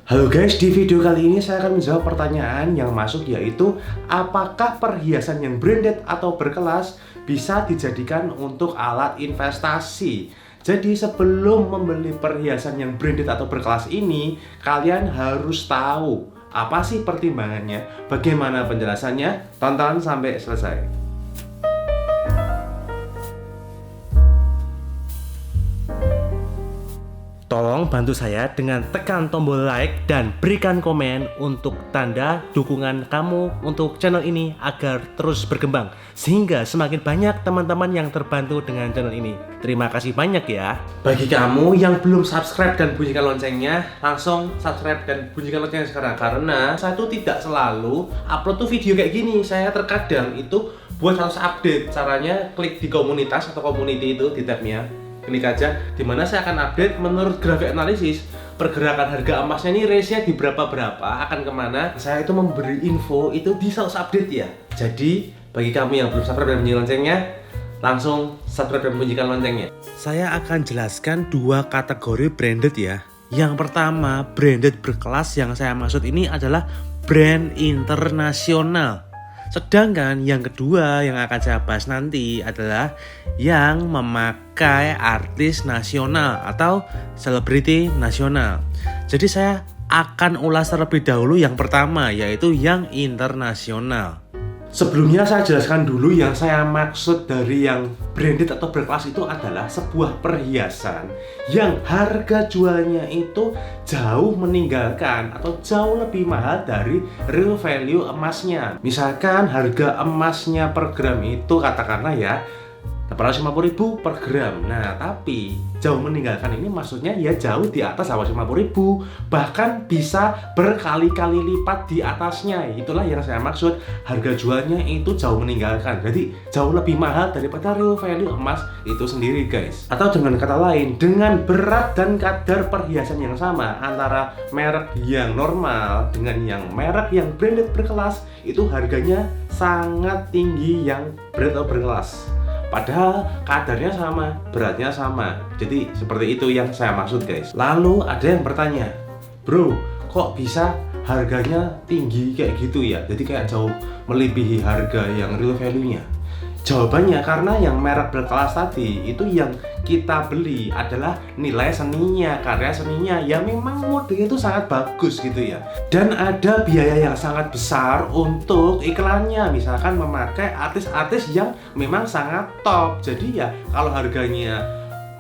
Halo guys, di video kali ini saya akan menjawab pertanyaan yang masuk, yaitu apakah perhiasan yang branded atau berkelas bisa dijadikan untuk alat investasi? Jadi sebelum membeli perhiasan yang branded atau berkelas ini, kalian harus tahu apa sih pertimbangannya, bagaimana penjelasannya. Tonton sampai selesai. Tolong bantu saya dengan tekan tombol like dan berikan komen untuk tanda dukungan kamu untuk channel ini agar terus berkembang, sehingga semakin banyak teman-teman yang terbantu dengan channel ini. Terima kasih banyak ya. Bagi kamu yang belum subscribe dan bunyikan loncengnya, langsung subscribe dan bunyikan loncengnya sekarang, karena saya tuh tidak selalu upload tuh video kayak gini. Saya terkadang itu buat harus update. Caranya klik di komunitas atau community itu di tabnya, klik aja, dimana saya akan update menurut grafik analisis pergerakan harga emasnya ini, range-nya di berapa akan kemana. Saya itu memberi info itu di sales update ya. Jadi bagi kamu yang belum subscribe dan bunyikan loncengnya, langsung subscribe dan bunyikan loncengnya. Saya akan jelaskan dua kategori branded ya. Yang pertama, branded berkelas yang saya maksud ini adalah brand internasional. Sedangkan yang kedua yang akan saya bahas nanti adalah yang memakai artis nasional atau selebriti nasional. Jadi saya akan ulas terlebih dahulu yang pertama, yaitu yang internasional. Sebelumnya saya jelaskan dulu yang saya maksud dari yang branded atau berkelas itu adalah sebuah perhiasan yang harga jualnya itu jauh meninggalkan atau jauh lebih mahal dari real value emasnya. Misalkan harga emasnya per gram itu katakanlah ya 850.000 per gram. Nah, tapi jauh meninggalkan ini maksudnya ya jauh di atas 850.000, bahkan bisa berkali-kali lipat di atasnya. Itulah yang saya maksud, harga jualnya itu jauh meninggalkan, jadi jauh lebih mahal daripada real value emas itu sendiri guys. Atau dengan kata lain, dengan berat dan kadar perhiasan yang sama antara merek yang normal dengan yang merek yang branded berkelas, itu harganya sangat tinggi yang branded atau berkelas. Padahal kadarnya sama, beratnya sama. Jadi seperti itu yang saya maksud guys. Lalu ada yang bertanya, bro, kok bisa harganya tinggi kayak gitu ya? Jadi kayak jauh melebihi harga yang real value-nya. Jawabannya karena yang merek berkelas tadi itu yang kita beli adalah nilai seninya, karya seninya yang memang modelnya itu sangat bagus gitu ya. Dan ada biaya yang sangat besar untuk iklannya, misalkan memakai artis-artis yang memang sangat top. Jadi ya kalau harganya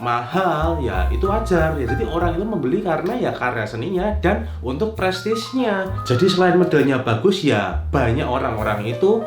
mahal ya itu wajar ya. Jadi orang itu membeli karena ya karya seninya dan untuk prestisnya. Jadi selain modelnya bagus ya banyak orang-orang itu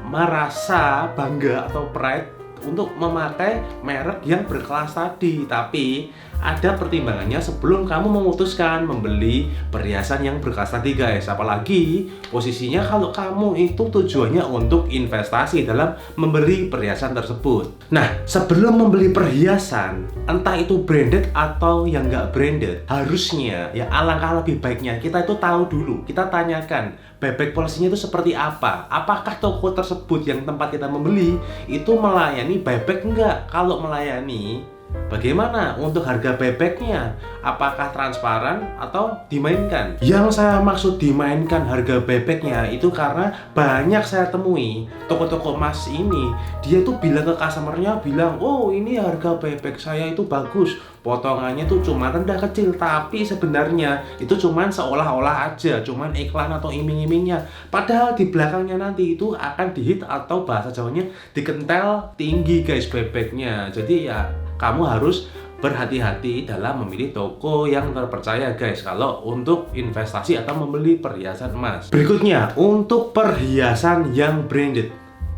merasa bangga atau pride untuk memakai merek yang berkelas tadi. Tapi ada pertimbangannya sebelum kamu memutuskan membeli perhiasan yang berkelas tadi guys. Apalagi posisinya kalau kamu itu tujuannya untuk investasi dalam membeli perhiasan tersebut. Nah, sebelum membeli perhiasan, entah itu branded atau yang nggak branded, harusnya ya alangkah lebih baiknya kita itu tahu dulu, kita tanyakan buyback policy-nya itu seperti apa. Apakah toko tersebut yang tempat kita membeli itu melayani buyback enggak? Kalau melayani, bagaimana untuk harga buybacknya? Apakah transparan atau dimainkan? Yang saya maksud dimainkan harga buybacknya itu karena banyak saya temui toko-toko emas ini, dia tuh bilang ke customernya, bilang, oh ini harga buyback saya itu bagus, potongannya tuh cuma rendah kecil, tapi sebenarnya itu cuma seolah-olah aja, cuma iklan atau iming-imingnya. Padahal di belakangnya nanti itu akan dihit atau bahasa Jawanya dikentel tinggi guys buybacknya. Jadi ya kamu harus berhati-hati dalam memilih toko yang terpercaya guys kalau untuk investasi atau membeli perhiasan emas. Berikutnya, untuk perhiasan yang branded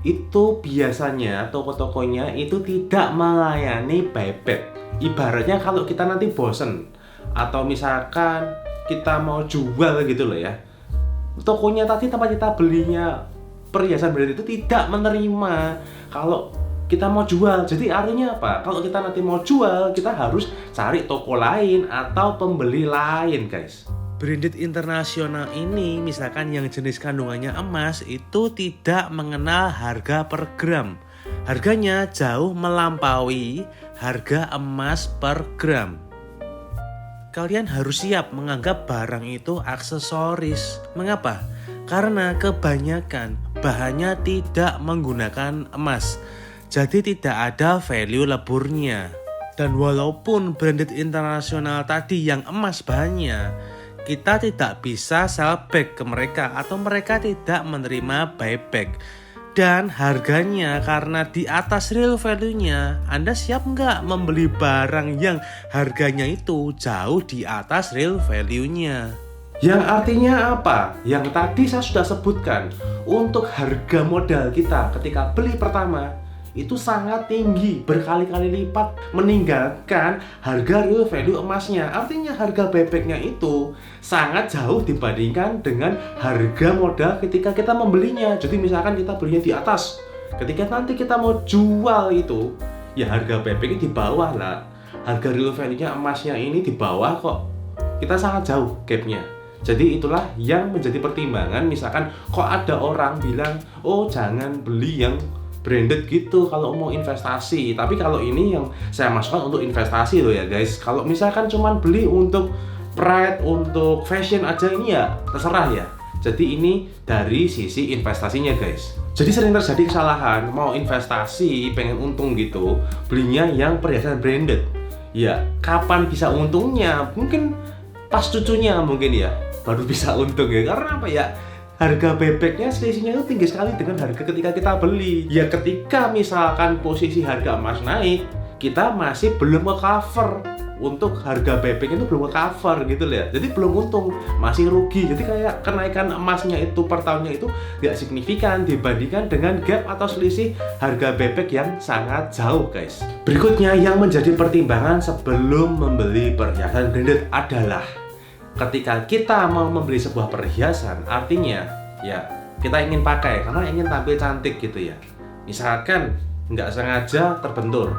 itu biasanya toko-tokonya itu tidak melayani buyback. Ibaratnya kalau kita nanti bosen atau misalkan kita mau jual gitu loh ya, tokonya tadi tempat kita belinya perhiasan branded itu tidak menerima kalau kita mau jual. Jadi artinya apa? Kalau kita nanti mau jual, kita harus cari toko lain atau pembeli lain guys. Branded internasional ini misalkan yang jenis kandungannya emas itu tidak mengenal harga per gram. Harganya jauh melampaui harga emas per gram. kalian harus siap menganggap barang itu aksesoris. Mengapa? Karena kebanyakan bahannya tidak menggunakan emas. Jadi tidak ada value leburnya. Dan walaupun branded internasional tadi yang emas bahannya, kita tidak bisa sell back ke mereka atau mereka tidak menerima buyback. Dan harganya karena di atas real value-nya, Anda siap nggak membeli barang yang harganya itu jauh di atas real value-nya? Yang artinya apa? Yang tadi saya sudah sebutkan, untuk harga modal kita ketika beli pertama itu sangat tinggi, berkali-kali lipat meninggalkan harga real value emasnya. Artinya harga buyback-nya itu sangat jauh dibandingkan dengan harga modal ketika kita membelinya. Jadi misalkan kita belinya di atas, ketika nanti kita mau jual itu, ya harga buyback-nya di bawah lah. Harga real value-nya emasnya ini di bawah kok. Kita sangat jauh gap-nya. Jadi itulah yang menjadi pertimbangan. Misalkan kok ada orang bilang, oh jangan beli yang branded gitu kalau mau investasi. Tapi kalau ini yang saya masukkan untuk investasi loh ya guys. Kalau misalkan cuman beli untuk pride, untuk fashion aja, ini ya terserah ya. Jadi ini dari sisi investasinya guys. Jadi sering terjadi kesalahan, mau investasi pengen untung gitu, belinya yang perhiasan branded. Ya kapan bisa untungnya? Mungkin pas cucunya mungkin ya baru bisa untung ya. Karena apa ya? Harga buyback-nya selisihnya itu tinggi sekali dengan harga ketika kita beli. Ya ketika misalkan posisi harga emas naik, kita masih belum nge-cover untuk harga buyback itu belum nge-cover gitu ya. Jadi belum untung, masih rugi. Jadi kayak kenaikan emasnya itu per tahunnya itu nggak signifikan dibandingkan dengan gap atau selisih harga buyback yang sangat jauh guys. Berikutnya yang menjadi pertimbangan sebelum membeli perhiasan branded adalah ketika kita mau membeli sebuah perhiasan, artinya ya kita ingin pakai karena ingin tampil cantik gitu ya. Misalkan nggak sengaja terbentur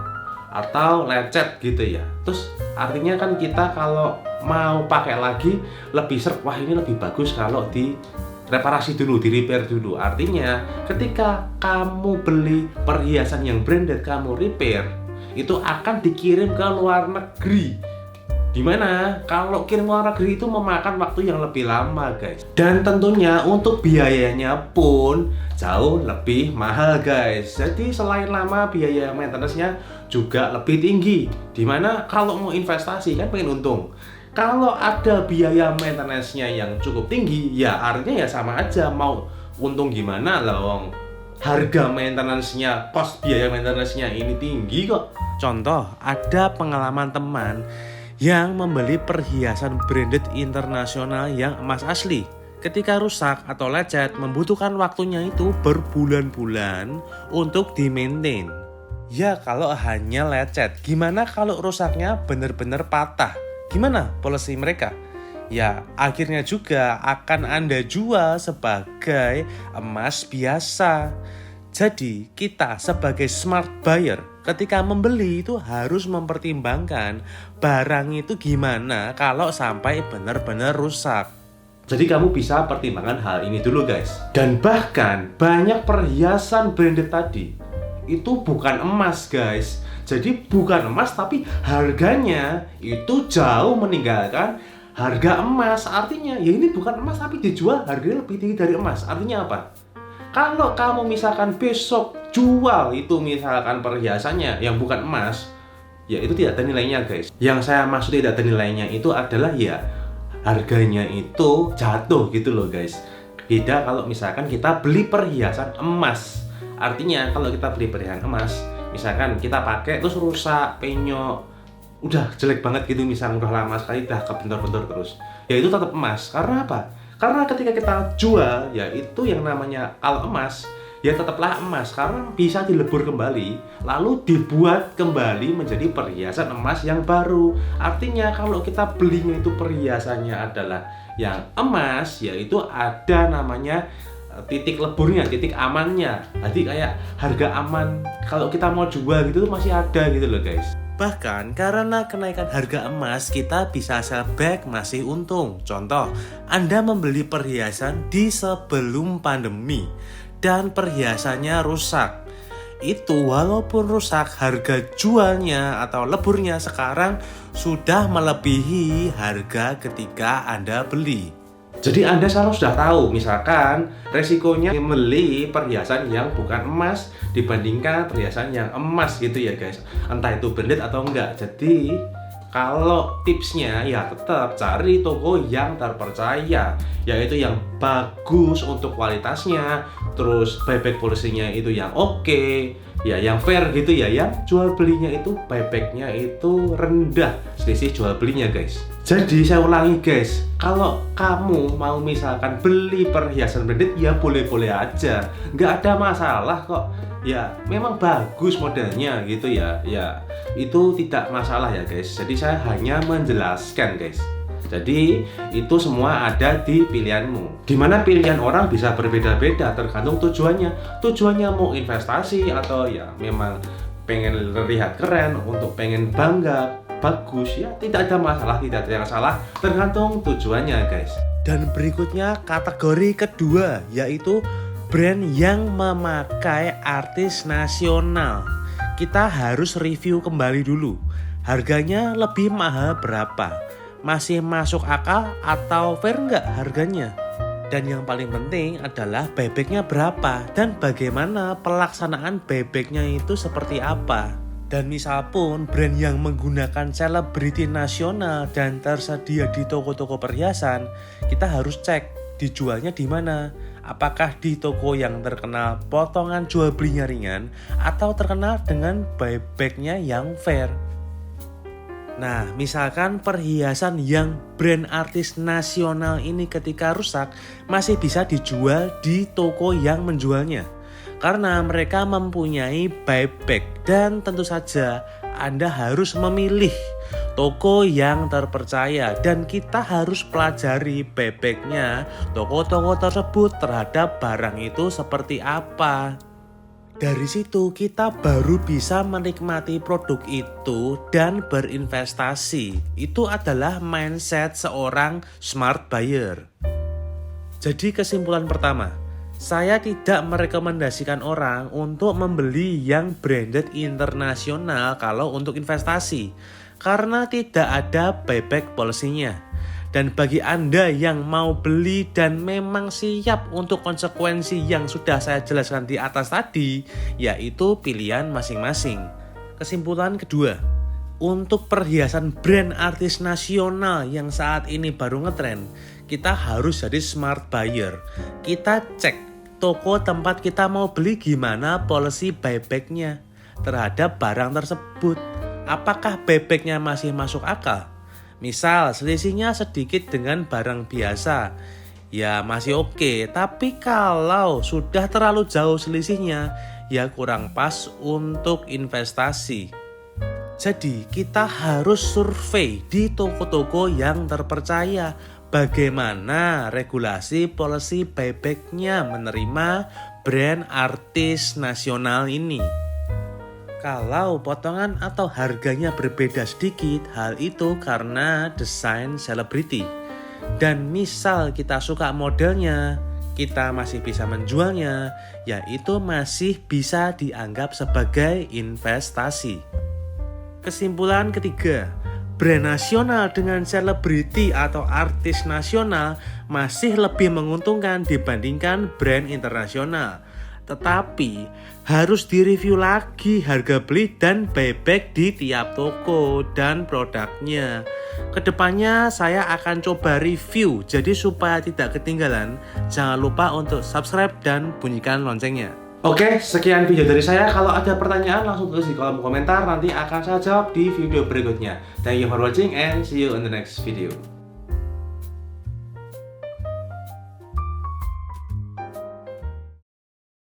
atau lecet gitu ya. Terus artinya kan kita kalau mau pakai lagi lebih seret, wah ini lebih bagus kalau di reparasi dulu, di repair dulu. Artinya ketika kamu beli perhiasan yang branded, kamu repair, itu akan dikirim ke luar negeri. Dimana kalau kirim luar negeri itu memakan waktu yang lebih lama guys. Dan tentunya untuk biayanya pun jauh lebih mahal guys. Jadi selain lama, biaya maintenance-nya juga lebih tinggi. Dimana kalau mau investasi kan pengen untung, kalau ada biaya maintenance-nya yang cukup tinggi, ya artinya ya sama aja, mau untung gimana lah, harga maintenance-nya, cost biaya maintenance-nya ini tinggi kok. Contoh, ada pengalaman teman yang membeli perhiasan branded internasional yang emas asli. Ketika rusak atau lecet, membutuhkan waktunya itu berbulan-bulan untuk di-maintain. Ya kalau hanya lecet, gimana kalau rusaknya benar-benar patah? Gimana policy mereka? Ya akhirnya juga akan Anda jual sebagai emas biasa. Jadi kita sebagai smart buyer ketika membeli itu harus mempertimbangkan barang itu gimana kalau sampai benar-benar rusak. Jadi kamu bisa pertimbangkan hal ini dulu guys. Dan bahkan banyak perhiasan branded tadi itu bukan emas guys. Jadi bukan emas tapi harganya itu jauh meninggalkan harga emas. Artinya ya ini bukan emas tapi dijual harganya lebih tinggi dari emas. Artinya apa? Kalau kamu misalkan besok jual itu misalkan perhiasannya yang bukan emas, ya itu tidak ada nilainya guys. Yang saya maksud tidak ada nilainya itu adalah ya harganya itu jatuh gitu loh guys. Beda kalau misalkan kita beli perhiasan emas. Artinya kalau kita beli perhiasan emas, misalkan kita pakai terus rusak, penyok, udah jelek banget gitu, misalkan udah lama sekali udah kebentur-bentur terus, ya itu tetap emas. Karena apa? Karena ketika kita jual, ya itu yang namanya kalau emas, ya tetaplah emas karena bisa dilebur kembali, lalu dibuat kembali menjadi perhiasan emas yang baru. Artinya kalau kita belinya itu perhiasannya adalah yang emas, ya itu ada namanya titik leburnya, titik amannya. Jadi kayak harga aman kalau kita mau jual gitu tuh masih ada gitu loh guys. Bahkan karena kenaikan harga emas, kita bisa sell back masih untung. Contoh, Anda membeli perhiasan di sebelum pandemi dan perhiasannya rusak. itu walaupun rusak, harga jualnya atau leburnya sekarang sudah melebihi harga ketika Anda beli. Jadi Anda selalu sudah tahu, misalkan resikonya membeli perhiasan yang bukan emas dibandingkan perhiasan yang emas gitu ya guys. Entah itu branded atau enggak. Jadi kalau tipsnya ya tetap cari toko yang terpercaya, yaitu yang bagus untuk kualitasnya, terus buyback policy-nya itu yang oke, ya yang fair gitu ya, yang jual belinya itu buyback-nya itu rendah selisih jual belinya guys. Jadi saya ulangi guys, kalau kamu mau misalkan beli perhiasan branded ya boleh-boleh aja, nggak ada masalah kok. Ya memang bagus modelnya gitu ya, ya itu tidak masalah ya guys. Jadi saya hanya menjelaskan guys. Jadi itu semua ada di pilihanmu. Dimana pilihan orang bisa berbeda-beda tergantung tujuannya. Tujuannya mau investasi atau ya memang pengen terlihat keren, untuk pengen bangga, bagus ya, tidak ada masalah, tidak ada yang salah, tergantung tujuannya guys. Dan berikutnya kategori kedua, yaitu brand yang memakai artis nasional. Kita harus review kembali dulu, harganya lebih mahal berapa, masih masuk akal atau fair nggak harganya. Dan yang paling penting adalah buybacknya berapa dan bagaimana pelaksanaan buybacknya itu seperti apa. Dan misal pun brand yang menggunakan selebriti nasional dan tersedia di toko-toko perhiasan, kita harus cek dijualnya di mana. Apakah di toko yang terkenal potongan jual belinya ringan atau terkenal dengan buybacknya yang fair. Nah, misalkan perhiasan yang brand artis nasional ini ketika rusak masih bisa dijual di toko yang menjualnya. Karena mereka mempunyai buyback dan tentu saja Anda harus memilih toko yang terpercaya dan kita harus pelajari buybacknya toko-toko tersebut terhadap barang itu seperti apa. Dari situ kita baru bisa menikmati produk itu dan berinvestasi. Itu adalah mindset seorang smart buyer. Jadi kesimpulan pertama, saya tidak merekomendasikan orang untuk membeli yang branded internasional kalau untuk investasi, karena tidak ada buyback policy-nya. Dan bagi Anda yang mau beli dan memang siap untuk konsekuensi yang sudah saya jelaskan di atas tadi, yaitu pilihan masing-masing. Kesimpulan kedua, untuk perhiasan brand artis nasional yang saat ini baru ngetren, kita harus jadi smart buyer. Kita cek toko tempat kita mau beli gimana policy buybacknya terhadap barang tersebut. Apakah buybacknya masih masuk akal? Misal selisihnya sedikit dengan barang biasa, ya masih oke. Tapi kalau sudah terlalu jauh selisihnya, ya kurang pas untuk investasi. Jadi kita harus survei di toko-toko yang terpercaya bagaimana regulasi policy buybacknya menerima brand artis nasional ini. Kalau potongan atau harganya berbeda sedikit, hal itu karena desain selebriti. Dan misal kita suka modelnya, kita masih bisa menjualnya, yaitu masih bisa dianggap sebagai investasi. Kesimpulan ketiga, brand nasional dengan selebriti atau artis nasional masih lebih menguntungkan dibandingkan brand internasional. Tetapi harus direview lagi harga beli dan buyback di tiap toko dan produknya. Kedepannya saya akan coba review, jadi supaya tidak ketinggalan, jangan lupa untuk subscribe dan bunyikan loncengnya. Oke, sekian video dari saya. Kalau ada pertanyaan langsung tulis di kolom komentar, nanti akan saya jawab di video berikutnya. Thank you for watching and see you in the next video.